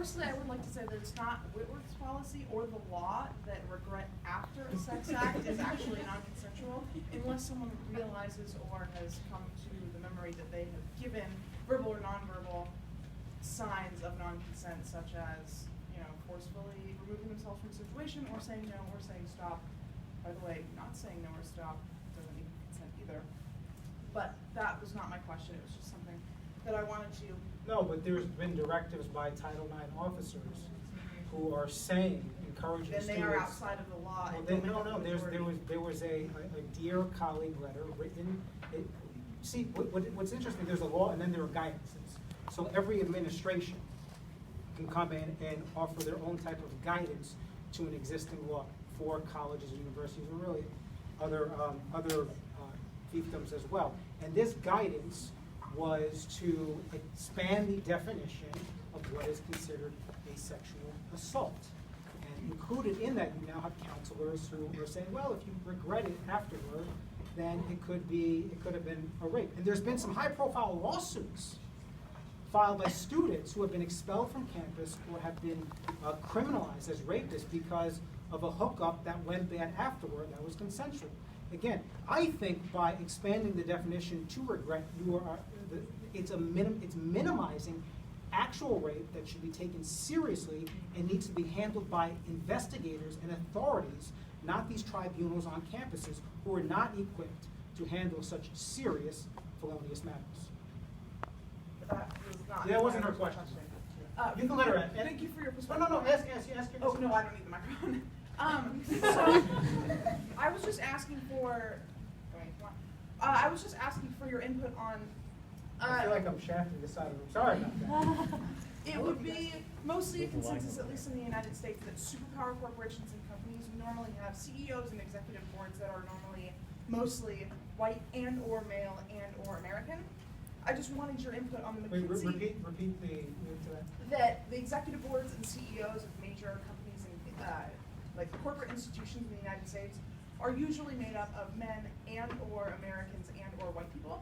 Firstly, I would like to say that it's not Whitworth's policy or the law that regret after a sex act is actually non-consensual, unless someone realizes or has come to the memory that they have given verbal or nonverbal signs of non-consent, such as, forcefully removing themselves from the situation, or saying no, or saying stop. By the way, not saying no or stop doesn't mean consent either. But that was not my question. It was just something that I wanted to. No, but there's been directives by Title IX officers who are saying, encouraging then students. Then they are outside of the law. Well, no. There was a dear colleague letter written. See, what's interesting? There's a law, and then there are guidances. So every administration can come in and offer their own type of guidance to an existing law for colleges and universities, and really other fiefdoms as well. And this guidance was to expand the definition of what is considered a sexual assault. And included in that, you now have counselors who are saying, well, if you regret it afterward, then it could have been a rape. And there's been some high-profile lawsuits filed by students who have been expelled from campus or have been criminalized as rapists because of a hookup that went bad afterward that was consensual. Again, I think by expanding the definition to regret, it's minimizing actual rape that should be taken seriously and needs to be handled by investigators and authorities, not these tribunals on campuses who are not equipped to handle such serious felonious matters. That wasn't her question. You can let her ask. Thank you for your perspective. No, ask your Oh, no, I don't need the microphone. So, I was just asking for, your input on. I feel like I'm shafting this side of the room. Sorry about that. It would be mostly a consensus, at least in the United States, that superpower corporations and companies normally have CEOs and executive boards that are normally mostly white and or male and or American. I just wanted your input on the McKinsey. Repeat the to that. That the executive boards and CEOs of major companies and like corporate institutions in the United States are usually made up of men and or Americans and or white people.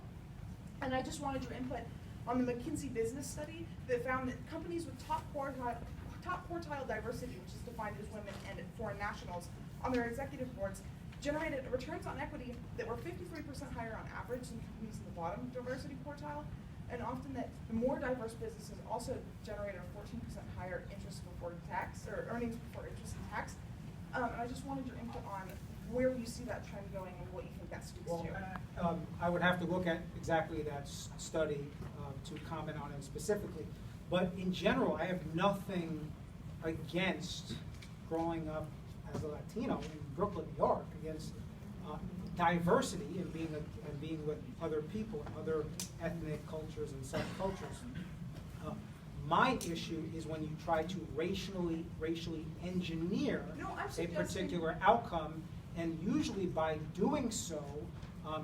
And I just wanted your input on the McKinsey business study that found that companies with top quartile diversity, which is defined as women and foreign nationals, on their executive boards generated returns on equity that were 53% higher on average than companies in the bottom diversity quartile, and often that the more diverse businesses also generated a 14% higher interest before tax, or earnings before interest and tax. And I just wanted your input on where you see that trend going and what you think that speaks to. I would have to look at exactly that study to comment on it specifically. But in general, I have nothing against growing up as a Latino in Brooklyn, New York, against diversity and being with other people, other ethnic cultures and subcultures. My issue is when you try to racially engineer a particular outcome, and usually by doing so,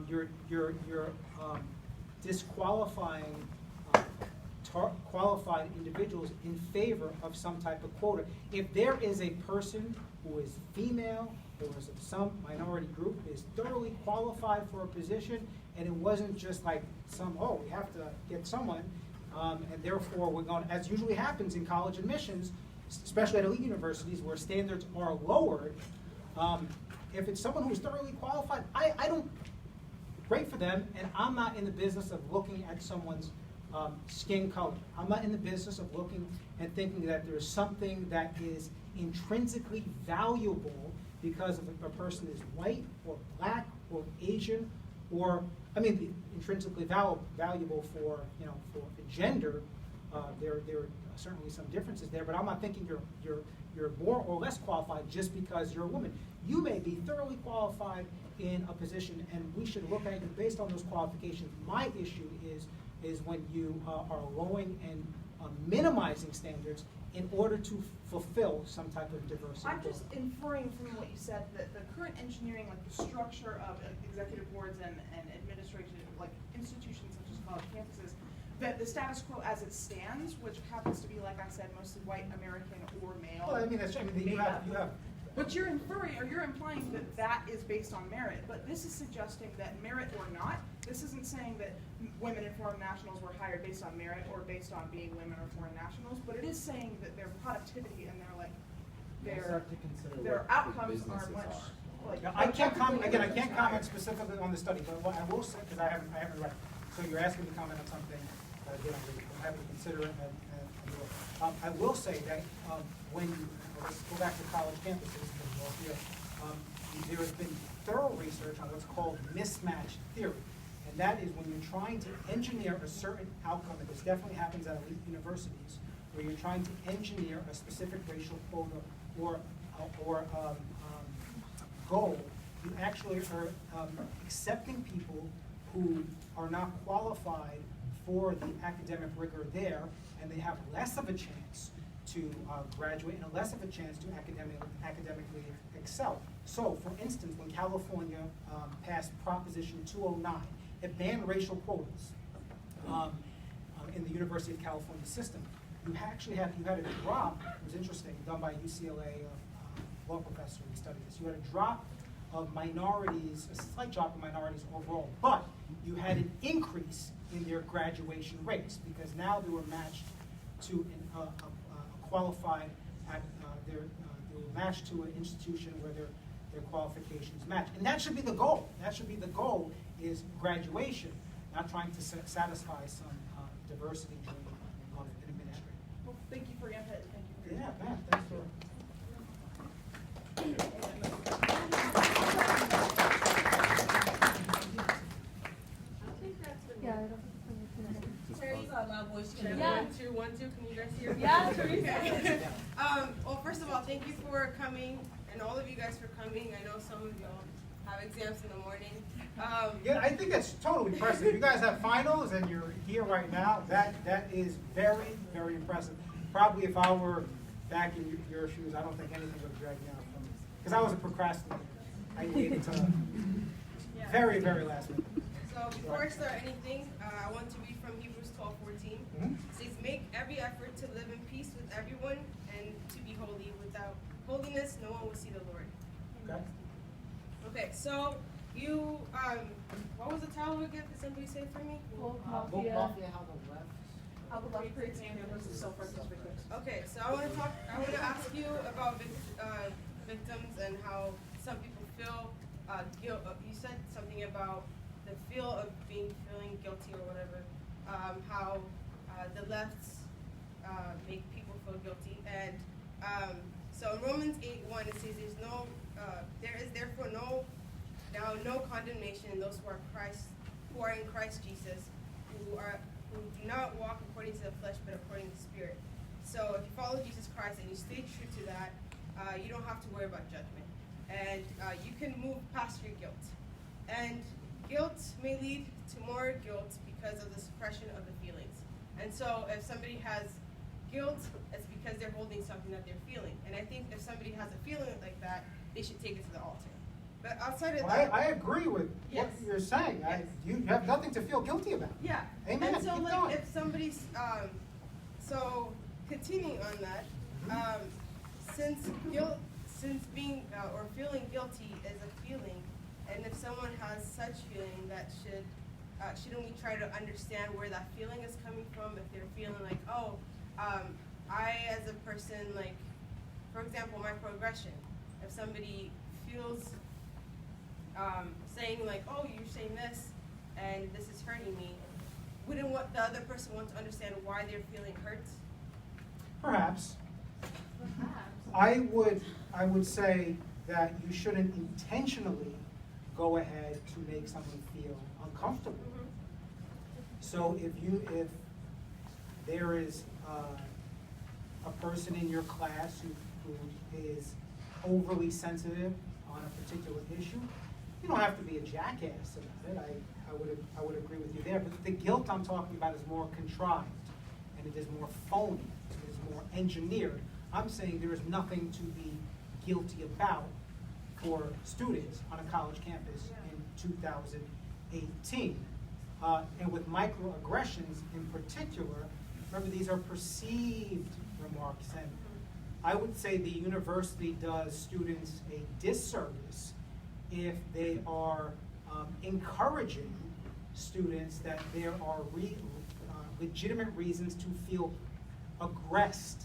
you're disqualifying qualified individuals in favor of some type of quota. If there is a person who is female or is of some minority group, is thoroughly qualified for a position, and it wasn't just like we have to get someone, and therefore we're going, as usually happens in college admissions, especially at elite universities where standards are lowered, if it's someone who's thoroughly qualified, I don't, great for them, and I'm not in the business of looking at someone's skin color. I'm not in the business of looking and thinking that there's something that is intrinsically valuable because if a person is white or black or Asian, or intrinsically valuable for the gender. There are certainly some differences there, but I'm not thinking you're more or less qualified just because you're a woman. You may be thoroughly qualified in a position, and we should look at you based on those qualifications. My issue is when you are lowering and minimizing standards in order to fulfill some type of diversity. I'm just inferring from what you said that the current engineering, like the structure of executive boards and administration, like institutions such as college campuses, that the status quo as it stands, which happens to be, like I said, mostly white, American, or male. Well, that's true. You have But you're inferring, or you're implying that that is based on merit, but this is suggesting that merit or not, this isn't saying that women and foreign nationals were hired based on merit or based on being women or foreign nationals, but it is saying that their productivity and their outcomes are much, like. Yeah, I can't comment, again, I can't comment specifically on the study, but what I will say, because I haven't read it. So you're asking me to comment on something, again, I'm happy to consider it, and I will say that, when you, let's go back to college campuses, because we're all here, there has been thorough research on what's called mismatch theory. And that is when you're trying to engineer a certain outcome, and this definitely happens at elite universities, where you're trying to engineer a specific racial quota or goal, you actually are accepting people who are not qualified for the academic rigor there, and they have less of a chance to graduate and less of a chance to academically excel. So, for instance, when California passed Proposition 209, it banned racial quotas in the University of California system. You had a drop. It was interesting, done by a UCLA law professor who studied this. You had a drop of minorities, a slight drop of minorities overall, but you had an increase in their graduation rates because now they were matched to a qualified, they were matched to an institution where their qualifications match. And that should be the goal. That should be the goal, is graduation, not trying to satisfy some diversity dream of an administrator. Well, thank you for your input. Thank you for your Yeah, man, thanks for. Terry's on loud voice. Can Yeah. 1, 2, 1, 2. Can you guys hear me? Yeah, Teresa. Okay. Well, first of all, thank you for coming, and all of you guys for coming. I know some of y'all have exams in the morning. Yeah, I think that's totally impressive. You guys have finals and you're here right now. That is very, very impressive. Probably if I were back in your shoes, I don't think anything would drag me out from this. Because I was a procrastinator. I waited till very, very last minute. So before I start anything, I want to read from Hebrews 12:14. Mhm. It says, "Make every effort to live in peace with everyone and to be holy. Without holiness, no one will see the Lord." Okay. Okay, so you, what was the title again? Did somebody say it for me? How the left creates anger versus self-righteous victims. Okay, so I want to ask you about victims and how some people feel guilt. You said something about the feel of feeling guilty or whatever. How the lefts make people feel guilty, and so in Romans 8:1 it says, there is therefore no condemnation in those who are in Christ Jesus, who do not walk according to the flesh but according to the Spirit. So if you follow Jesus Christ and you stay true to that, you don't have to worry about judgment, and you can move past your guilt. And guilt may lead to more guilt because of the suppression of the feelings. And so if somebody has guilt, it's because they're holding something that they're feeling. And I think if somebody has a feeling like that, they should take it to the altar. But outside of that, I agree with what you're saying. Yes. You have nothing to feel guilty about. yeah. Amen. And so Keep like going. if somebody's so continuing on that, since being or feeling guilty is a feeling, and if someone has such feeling, that shouldn't we try to understand where that feeling is coming from? If they're feeling like, I as a person, like, for example, my progression, if somebody feels saying like, oh, you're saying this and this is hurting me, wouldn't the other person want to understand why they're feeling hurt? Perhaps. I would say that you shouldn't intentionally go ahead to make someone feel uncomfortable. So if there is a person in your class who is overly sensitive on a particular issue, you don't have to be a jackass about it. I would agree with you there. But the guilt I'm talking about is more contrived, and it is more phony, it is more engineered. I'm saying there is nothing to be guilty about for students on a college campus in 2018. And with microaggressions in particular, remember these are perceived remarks, and I would say the university does students a disservice if they are encouraging students that there are legitimate reasons to feel aggressed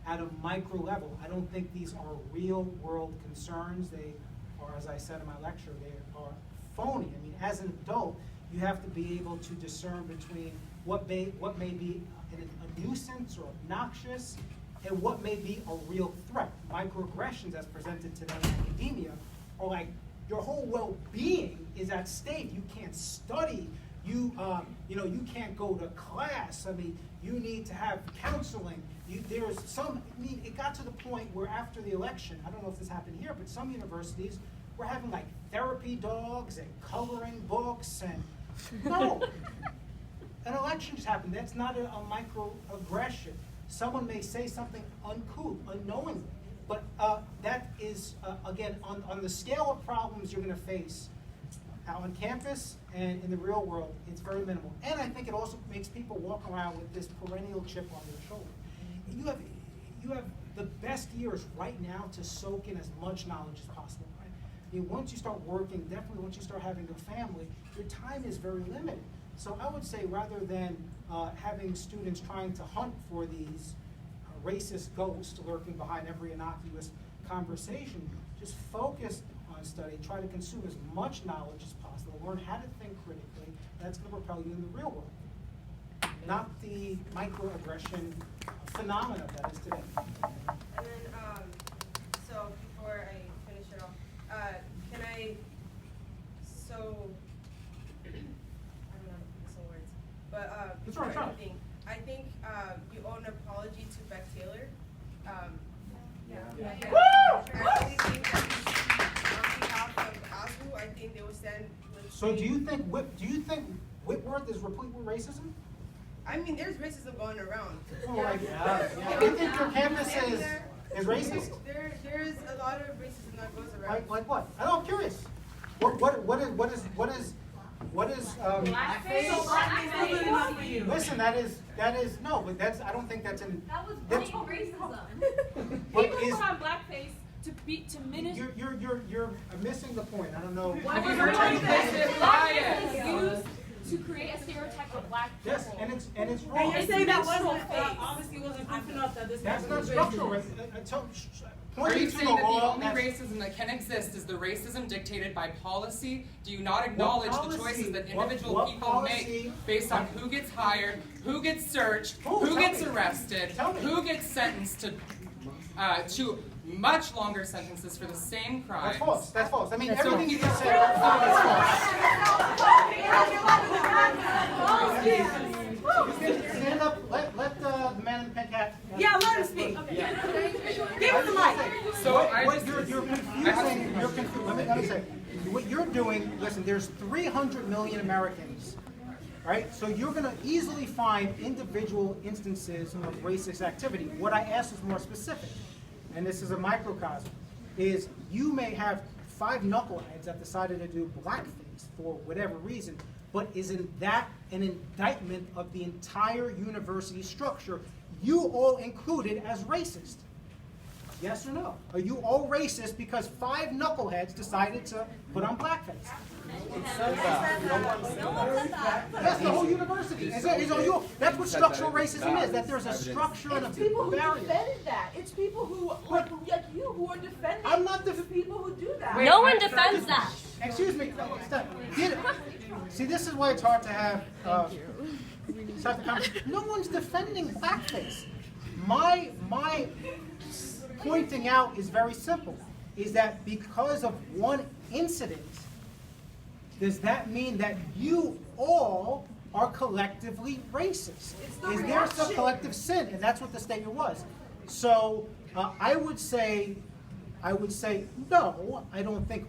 at a micro level. I don't think these are real world concerns. They are, as I said in my lecture, they are phony. I mean, as an adult, you have to be able to discern between what may be a nuisance or obnoxious and what may be a real threat. Microaggressions, as presented today in academia, are like your whole well-being is at stake. You can't study. You can't go to class. I mean, you need to have counseling. It got to the point where after the election, I don't know if this happened here, but some universities were having like therapy dogs and coloring books and, no. An election just happened. That's not a microaggression. Someone may say something uncouth, unknowingly, but that is, again, on the scale of problems you're going to face out on campus and in the real world, it's very minimal. And I think it also makes people walk around with this perennial chip on their shoulder. You have the best years right now to soak in as much knowledge as possible. Right? I mean, once you start working, definitely once you start having a family, your time is very limited. So I would say rather than having students trying to hunt for these racist ghosts lurking behind every innocuous conversation, just focus on study, try to consume as much knowledge as possible, learn how to think critically. That's going to propel you in the real world, not the microaggression phenomena that is today. And then, so before I finish it off, can I, so, I don't know some words, but That's right, before try. anything, I think you owe an apology to Beck Taylor. I really think that on behalf of ASWU, I think they will stand with. So do you think Whitworth is replete with racism? I mean, there's racism going around. Oh, like, do you think your campus is racist? There is a lot of racism that goes around. Like what? I'm curious. What is Blackface. Listen, that is no, but I don't think that's an. That was that's, blatant racism. but People is, put on blackface to minister. you're missing the point. I don't know. Have you heard blackface is used to create a stereotype of black people. Yes, and it's wrong. And you're saying that wasn't Face. obviously wasn't proof enough that this That's was not structural racism. Are you saying that the only that's- racism that can exist is the racism dictated by policy? Do you not acknowledge the choices that individual what people policy- make based on who gets hired, who gets searched, who Tell gets me. arrested, Tell me. who gets sentenced to much longer sentences for the same crime? That's false. That's false. I mean, So everything you people- just said is false. Stand up. Let the man in the pink hat. Yeah, let him speak. Give him the mic. So I What just you're confusing. You're confusing. Let me say. What you're doing. Listen. There's 300 million Americans. Right? So you're going to easily find individual instances of racist activity. What I asked is more specific, and this is a microcosm. Is you may have 5 knuckleheads that decided to do blackface for whatever reason, but isn't that an indictment of the entire university structure, you all included as racist? Yes or no? Are you all racist because 5 knuckleheads decided to put on blackface? Yes, the whole university. That's what structural racism is, that there's a structure and a It's people who barrier. defended that. It's people who, like you, who are defending I'm not the people who do that. No one defends that. Excuse me. Stop. See, this is why it's hard to have such a conversation. No one's defending blackface. My pointing out is very simple. Is that because of one incident, does that mean that you all are collectively racist? Is there some collective sin? And that's what the statement was. So I would say no. I don't think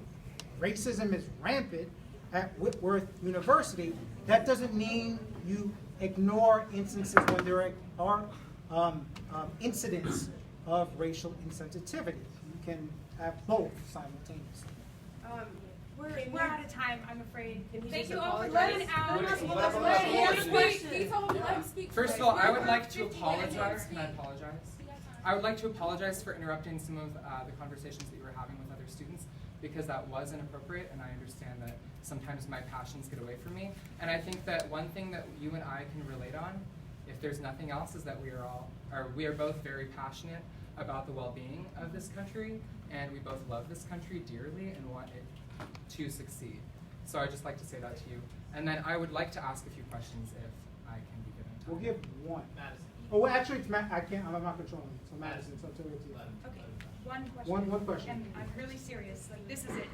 racism is rampant at Whitworth University. That doesn't mean you ignore instances when there are incidents of racial insensitivity. You can have both simultaneously. We're out of time, I'm afraid. Thank you all for apologize? coming out. First of all, I would like to apologize. Can I apologize? I would like to apologize for interrupting some of the conversations that you were having with other students, because that was inappropriate, and I understand that sometimes my passions get away from me. And I think that one thing that you and I can relate on, if there's nothing else, is that we are both very passionate about the well-being of this country, and we both love this country dearly and want it to succeed. So I'd just like to say that to you. And then I would like to ask a few questions if I can be given time. We'll give one. Madison. Oh, well, actually, it's Matt. I'm not controlling it. So Madison, so it's over to you. Okay, one question. One question. And I'm really serious, like, this is it.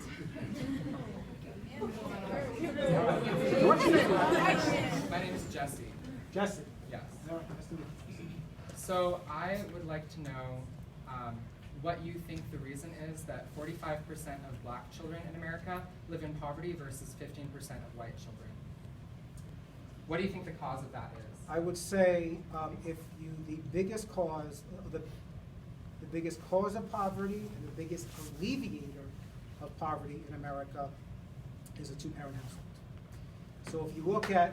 What's your name? My name is Jesse. Jesse. Yes. All right, nice to meet you. So I would like to know what you think the reason is that 45% of black children in America live in poverty versus 15% of white children. What do you think the cause of that is? I would say the biggest cause of poverty and the biggest alleviator of poverty in America is a two-parent household. So if you look at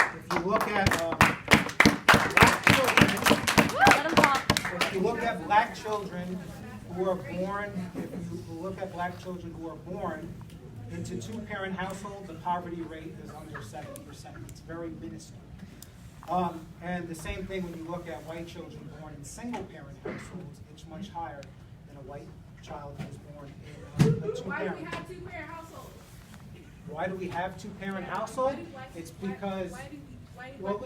black children who are born, into two-parent households, the poverty rate is under 7%. It's very minuscule. And the same thing when you look at white children born in single-parent households, it's much higher than a white child who is born in a two-parent. Why do we have two-parent households? Why do we have two-parent households? It's because. Well,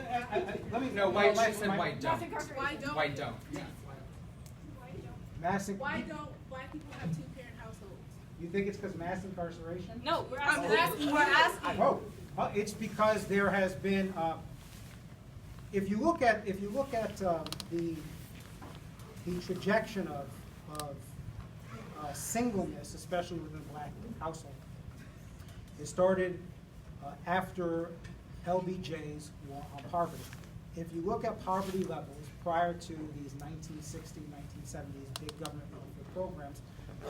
let me. No, white. She said white don't. Why don't? White don't. Massive. Why don't black people have two-parent households? You think it's because mass incarceration? No, we're I'm asking. asking. Oh, it's because there has been. If you look at the trajectory of singleness, especially within the black household, it started after LBJ's war on poverty. If you look at poverty levels prior to these 1960s, 1970s big government welfare programs,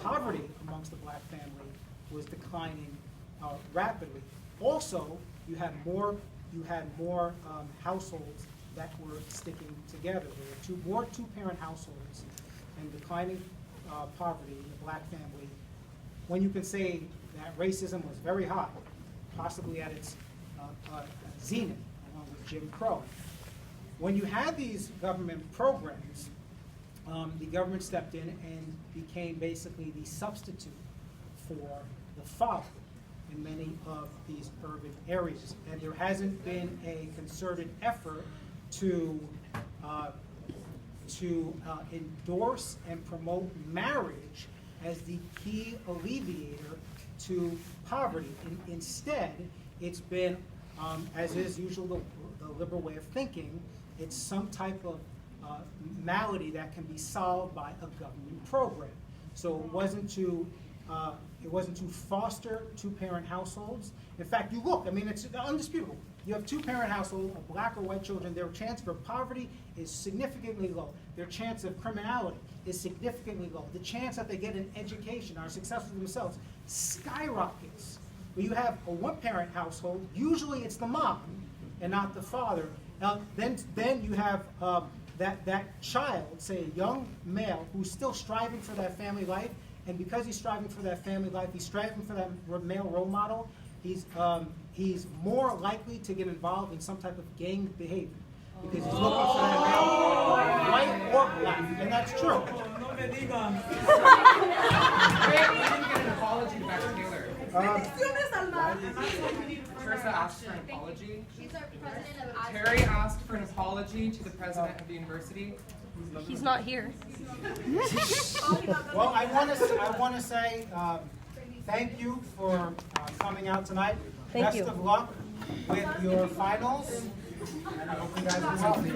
poverty amongst the black family was declining rapidly. Also, you had more households that were sticking together. There were more two-parent households and declining poverty in the black family. When you can say that racism was very high, possibly at its zenith, along with Jim Crow. When you had these government programs, the government stepped in and became basically the substitute for the father in many of these urban areas. And there hasn't been a concerted effort to endorse and promote marriage as the key alleviator to poverty. Instead, it's been, as is usual the liberal way of thinking, it's some type of malady that can be solved by a government program. So it wasn't to foster two-parent households. In fact, you look, I mean, it's undisputable. You have two-parent household of black or white children, their chance for poverty is significantly low. Their chance of criminality is significantly low. The chance that they get an education, are successful themselves, skyrockets. When you have a one-parent household, usually it's the mom and not the father. Then you have that child, say a young male, who's still striving for that family life, and because he's striving for that family life, he's striving for that male role model, he's more likely to get involved in some type of gang behavior because he's looking for that male, white or black, and that's true. We didn't get an apology to Becky Taylor. Teresa asked for an apology. She's our president of Terry asked for an apology to the president of the university. He's not here. Well, I want to say thank you for coming out tonight. Best of luck with your finals, and I hope you guys will help me.